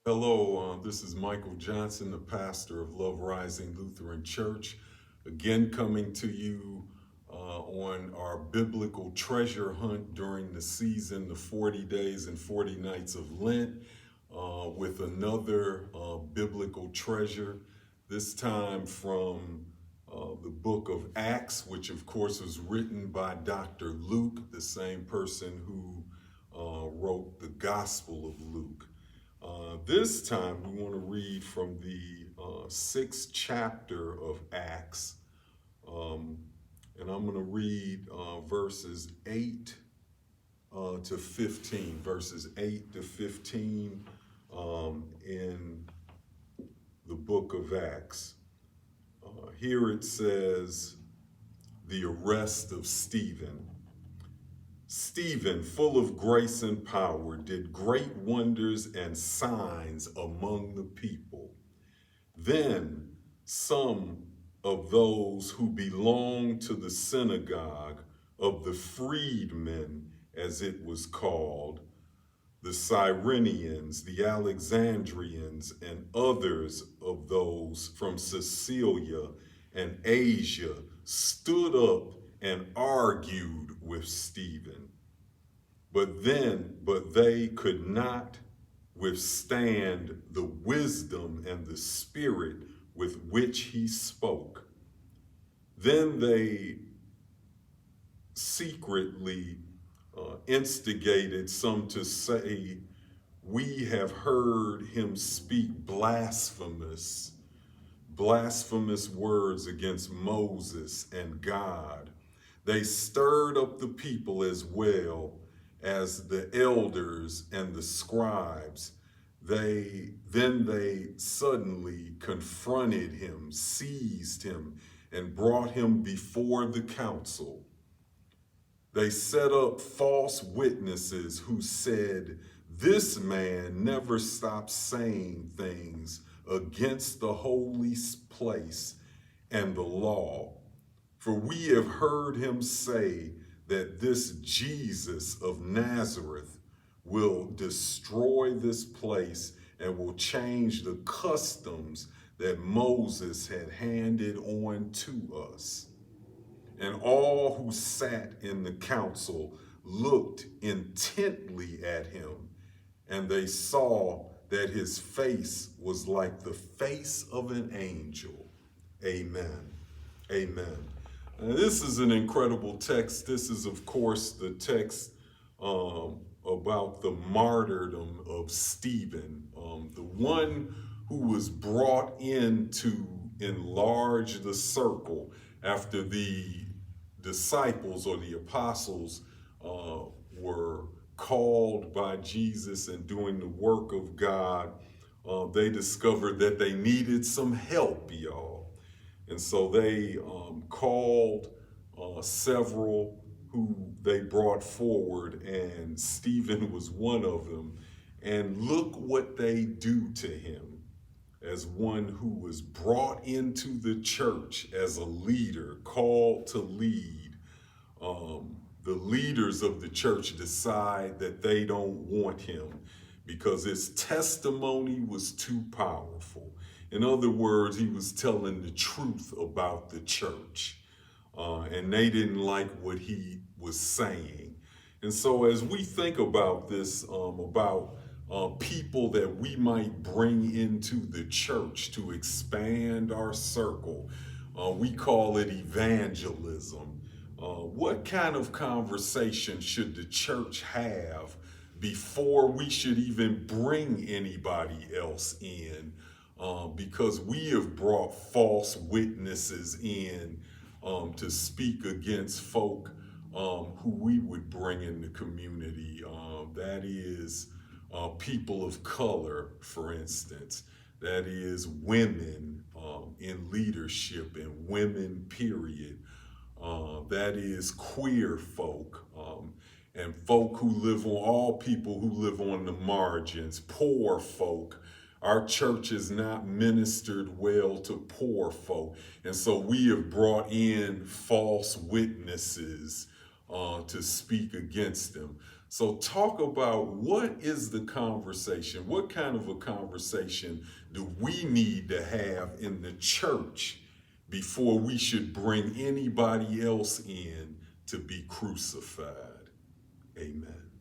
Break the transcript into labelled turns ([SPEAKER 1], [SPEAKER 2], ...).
[SPEAKER 1] Hello, this is Michael Johnson, the pastor of Love Rising Lutheran Church, again coming to you on our biblical treasure hunt during the season, the 40 days and 40 nights of Lent, with another biblical treasure, this time from the book of Acts, which of course was written by Dr. Luke, the same person who wrote the Gospel of Luke. This time we want to read from the sixth chapter of Acts, um, and I'm going to read verses 8 to 15, verses 8 to 15 in the book of Acts. Here it says, the arrest of Stephen. Stephen, full of grace and power, did great wonders and signs among the people. Then some of those who belonged to the synagogue of the freedmen, as it was called, the Cyrenians, the Alexandrians, and others of those from Cilicia and Asia stood up and argued with Stephen. But they could not withstand the wisdom and the spirit with which he spoke. Then they secretly instigated some to say, "We have heard him speak blasphemous words against Moses and God." They stirred up the people as well as the elders and the scribes. They suddenly confronted him, seized him, and brought him before the council. They set up false witnesses who said, "This man never stops saying things against the holy place and the law. For we have heard him say that this Jesus of Nazareth will destroy this place and will change the customs that Moses had handed on to us." And all who sat in the council looked intently at him, and they saw that his face was like the face of an angel. Amen. Amen. This is an incredible text. This is, of course, the text about the martyrdom of Stephen, the one who was brought in to enlarge the circle after the disciples or the apostles were called by Jesus and doing the work of God. They discovered that they needed some help, y'all. And so they called several who they brought forward, and Stephen was one of them. And look what they do to him as one who was brought into the church as a leader, called to lead. The leaders of the church decide that they don't want him because his testimony was too powerful. In other words, he was telling the truth about the church, and they didn't like what he was saying. And so as we think about this, about people that we might bring into the church to expand our circle, we call it evangelism. What kind of conversation should the church have before we should even bring anybody else in? Because we have brought false witnesses in to speak against folk who we would bring in the community. That is people of color, for instance. That is women in leadership and women, period. That is queer folk and folk who live on, all people who live on the margins, poor folk. Our church is not ministered well to poor folk. And so we have brought in false witnesses to speak against them. So talk about what is the conversation? What kind of a conversation do we need to have in the church before we should bring anybody else in to be crucified? Amen.